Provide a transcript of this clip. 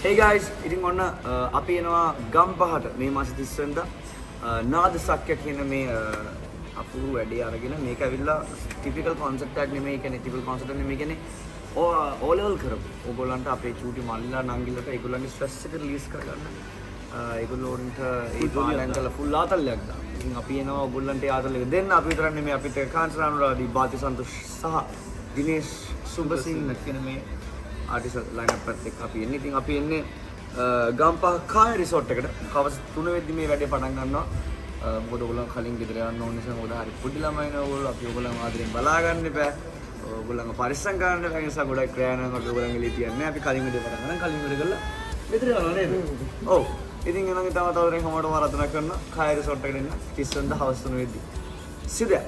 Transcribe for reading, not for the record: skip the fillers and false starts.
Hey guys, ඉතින් ඔන්න අපි එනවා ගම්පහට මේ මාස 30 වෙනිදා නාද සක්‍ය කියන මේ අපූර්ව වැඩේ අරගෙන මේක ඇවිල්ලා ටිපිකල් concept එකක් නෙමෙයි කියන්නේ ටිපිකල් concept එක නෙමෙයි කියන්නේ O level කරපු ඕගොල්ලන්ට අපේ චූටි මල්ලිලා නංගිලට ඒගොල්ලන්ගේ ස්ට්‍රෙස් එක රිලීස් කරගන්න ඒගොල්ලොන්ට ඒ පාඩම් කරලා ෆුල් ආතල්ලයක් දාන්න. ඉතින් අපි එනවා ඕගොල්ලන්ට ඒ ආතල්ල එක දෙන්න අපි විතරක් නෙමෙයි අපිට කාන්සර් අනුරාධි බාති සන්තෝෂ් සහ දිනේෂ් සුබසිංහ කියන මේ ආටිස්ට් ලයින්අප් එකත් එක්ක අපි එන්නේ. ඉතින් අපි එන්නේ ගම්පහ කාය රිසෝට් එකට. කවස් 3 වෙද්දි මේ වැඩේ පටන් ගන්නවා. මොකද ඔයගොල්ලෝ කලින් ගෙදර යන්න ඕන නිසා මොකද හරි පොඩි ළමයිනේ ඔයගොල්ලෝ අපි ඔයගොල්ලන්ව ආදරෙන් බලා ගන්න එපා. ඔයගොල්ලන්ව පරිස්සම් කරන්න එපා. ඒ නිසා ගොඩක් ක්‍රෑනම් අපි ඔයගොල්ලන්ගේ ලී තියන්නේ. අපි කලින් වැඩේ පටන් ගන්න කලින් වැඩේ කරලා මෙතන යනවා නේද? ඔව්. ඉතින් එනං තව තවරෙන් හැමෝටම ආරාධනා කරනවා කාය රිසෝට් එකට එන්න 30 වෙනිදා හවස් 3 වෙද්දි. See you there.